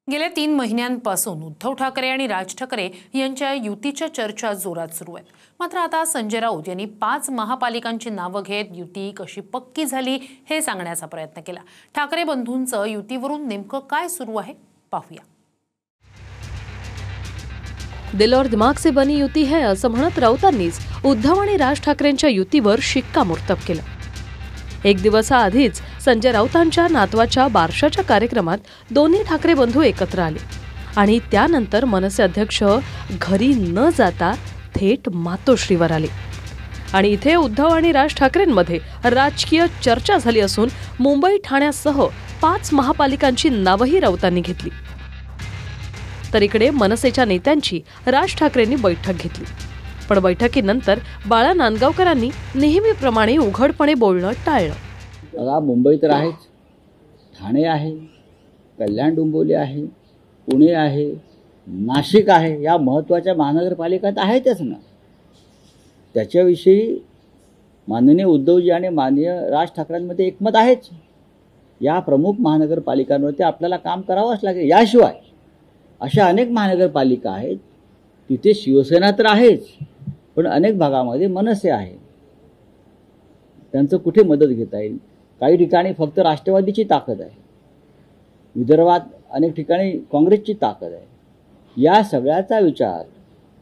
गेल्या 3 महिन्यांपासून उद्धव ठाकरे आणि राज ठाकरे यांच्या युतीच्या चर्चा जोरात सुरू आहेत। मात्र आता संजय राऊत यांनी 5 महापालिकांची नावं घेत युती कशी पक्की झाली हे सांगण्याचा प्रयत्न केला। ठाकरे बंधूंचं युतीवरून नेमकं काय सुरू आहे पाहूया। दिल और दिमाग से बनी युती है असं म्हणत राऊतांनीच उद्धव आणि राज ठाकरेंच्या युतीवर शिक्कामोर्तब केलं। एक दिवसाआधीच संजय राऊतांच्या नातवाच्या बारशाच्या कार्यक्रमात दोन्ही ठाकरे बंधू एकत्र आले आणि त्यानंतर मनसे अध्यक्ष घरी न जाता थेट मातोश्रीवर आले आणि इथे उद्धव आणि राज ठाकरेंमध्ये राजकीय चर्चा झाली असून मुंबई ठाण्यासह 5 महापालिकांची नावही राऊतांनी घेतली। तर इकडे मनसेच्या नेत्यांची राज ठाकरेंनी बैठक घेतली, पण बैठकीनंतर बाळा नांदगावकरांनी नेहमीप्रमाणे उघडपणे बोलणं टाळलं। बघा, मुंबई तर आहेच, ठाणे आहे, कल्याण डोंबिवली आहे, पुणे आहे, नाशिक आहे, या महत्त्वाच्या महानगरपालिकात आहेतच ना। त्याच्याविषयी माननीय उद्धवजी आणि माननीय राज ठाकरेंमध्ये एकमत आहेच। या प्रमुख महानगरपालिकांवरती आपल्याला काम करावंच लागेल। याशिवाय अशा अनेक महानगरपालिका आहेत तिथे शिवसेना तर आहेच, पण अनेक भागामध्ये मनसे आहे। त्यांचं कुठे मदत घेता येईल? काही ठिकाणी फक्त राष्ट्रवादीची ताकद आहे, विदर्भात अनेक ठिकाणी काँग्रेसची ताकद आहे। या सगळ्याचा विचार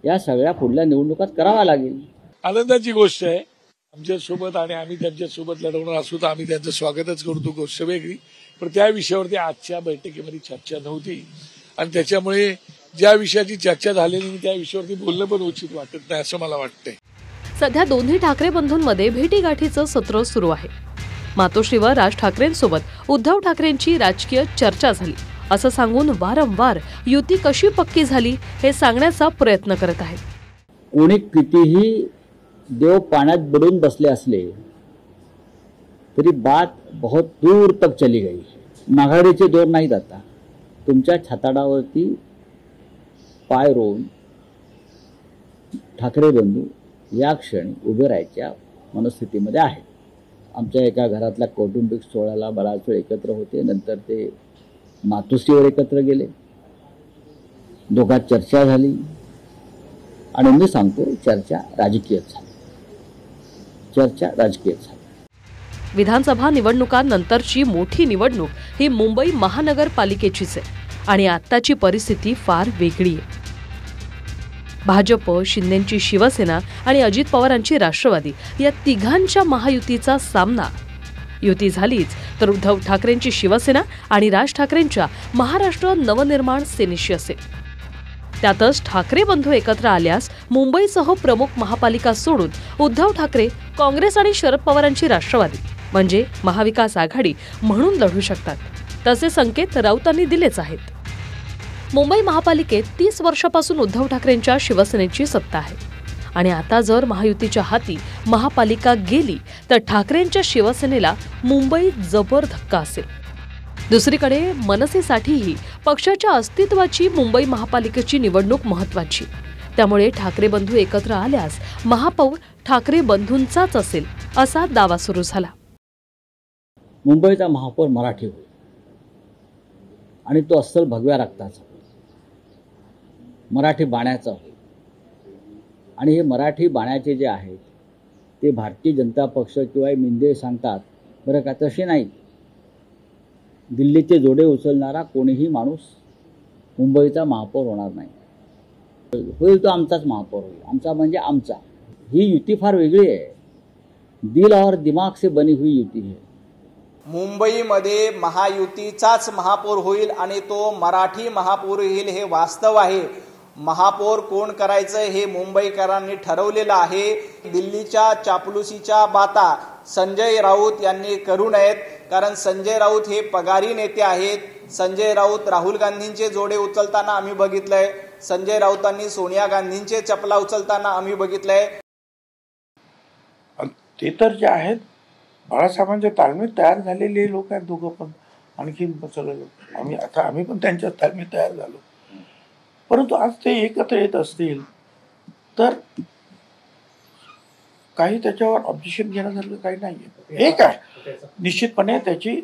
या सगळ्या पुढल्या निवडणुकात करावा लागेल। आनंदाची गोष्ट आहे आमच्यासोबत, आणि आम्ही त्यांच्यासोबत लढवणार असू तर आम्ही त्यांचं स्वागतच करतो, गोष्ट वेगळी। पण त्या विषयावरती आजच्या बैठकीमध्ये चर्चा नव्हती आणि त्याच्यामुळे ज्या विषयाची चर्चा झालेली नाही त्या विषयावरती बोलणं पण उचित वाटत नाही असं मला वाटतंय। सध्या दोन्ही ठाकरे बंधूंमध्ये भेटीगाठीचं सत्र सुरू आहे। मातोश्रीवर राज ठाकरेंसोबत उद्धव ठाकरेंची राजकीय चर्चा झाली असं सांगून वारंवार युती कशी पक्की झाली हे सांगण्याचा प्रयत्न करत आहेत। कोणी कितीही देव पाण्यात बुडून बसले असले तरी बात बहुत दूर तक चली गई। माघाडीचे दोर नाहीत। आता तुमच्या छाताडावरती पाय रोवून ठाकरे बंधू या क्षणी उभे राहायच्या मनस्थितीमध्ये आहेत। आमच्या एका घरातल्या कौटुंबिक सोहळ्याला बराच वेळ एकत्र होते, नंतर ते मातोश्रीवर एकत्र गेले, दोघात चर्चा झाली आणि मी सांगतो चर्चा राजकीय झाली। विधानसभा निवडणुकांनंतरची मोठी निवडणूक ही मुंबई महानगरपालिकेचीच आहे आणि आत्ताची परिस्थिती फार वेगळी आहे। भाजप, शिंदेंची शिवसेना आणि अजित पवारांची राष्ट्रवादी या तिघांच्या महायुतीचा सामना। युती झालीच तर उद्धव ठाकरेंची शिवसेना आणि राज ठाकरेंच्या महाराष्ट्र नवनिर्माण सेनेशी असेल। त्यातच ठाकरे बंधू एकत्र आल्यास मुंबईसह प्रमुख महापालिका सोडून उद्धव ठाकरे काँग्रेस आणि शरद पवारांची राष्ट्रवादी म्हणजे महाविकास आघाडी म्हणून लढू शकतात, तसे संकेत राऊतांनी दिलेच आहेत। मुंबई महापालिकेत 30 वर्षापासून उद्धव ठाकरेंच्या शिवसेनेची सत्ता आहे आणि आता जर महायुतीच्या हाती महापालिका गेली तर ठाकरेंच्या शिवसेनेला मुंबईत जबर धक्का असेल। दुसरीकडे मनसेसाठीही पक्षाच्या अस्तित्वाची मुंबई महापालिकेची निवडणूक महत्त्वाची, त्यामुळे ठाकरे बंधू एकत्र आल्यास महापौर ठाकरे बंधूंचाच असेल असा दावा सुरू झाला। मुंबईचा महापौर मराठी होईल आणि तो अस्सल भगव्या रक्ताचा होईल, मराठी बाण्याचा होईल। आणि हे मराठी बाण्याचे जे आहेत ते भारतीय जनता पक्ष किंवा मिंदे सांगतात बरं का, तसे नाही। दिल्लीचे जोडे उचलणारा कोणीही माणूस मुंबईचा महापौर होणार नाही। होईल तो आमचाच महापौर होईल, आमचा म्हणजे आमचा। ही युती फार वेगळी आहे, दिल और दिमाग से बनी हुई युती है। मुंबईमध्ये महायुतीचाच महापौर होईल आणि तो मराठी महापौर होईल हे वास्तव आहे। महापौर कोण करायचं हे मुंबईकरांनी ठरवलेलं आहे। दिल्लीच्या चापलुसीच्या बाता संजय राऊत यांनी करू नयेत, कारण संजय राऊत हे पगारी नेते आहेत। संजय राऊत राहुल गांधींचे जोडे उचलताना आम्ही बघितलंय, संजय राऊतांनी सोनिया गांधींचे चपला उचलताना आम्ही बघितलंय। ते तर जे आहेत बाळासाहेबांच्या तालमीत तयार झालेले लोक आहेत दोघं पण, आणखी आम्ही पण त्यांच्या तालमीत तयार झालो। परंतु आज ते एकत्र येत असतील तर काही त्याच्यावर ऑब्जेक्शन घेण्यासारखं काही नाहीये। एक आहे निश्चितपणे त्याची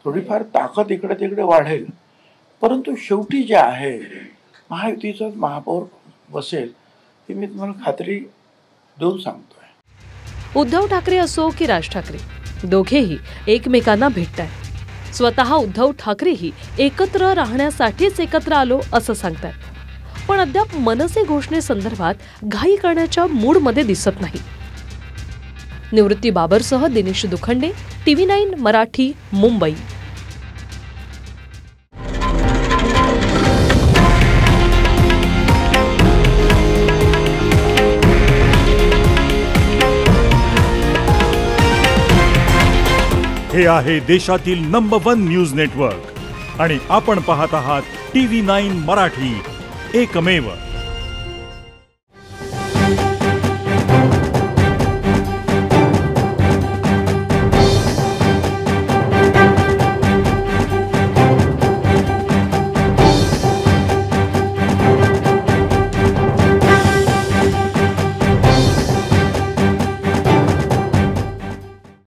थोडीफार ताकद इकडे तिकडे वाढेल, परंतु शेवटी जे आहे महायुतीचाच महापौर बसेल हे मी तुम्हाला खात्री देऊन सांगतोय. उद्धव ठाकरे असो की राज ठाकरे दोघेही एकमेकांना भेटतायत. स्वतः उद्धव ठाकरेही एकत्र राहण्यासाठीच एकत्र आलो असं सांगतात. पण अद्याप मनसे घोषणेसंदर्भात घाई करण्याच्या मूडमध्ये दिसत नाही. निवृत्ती बाबरसह दिनेश दुखंडे, TV9 मराठी, मुंबई. हे आहे देशातील नंबर 1 न्यूज नेटवर्क आणि आपण पाहत आहात TV9 मराठी, एकमेव.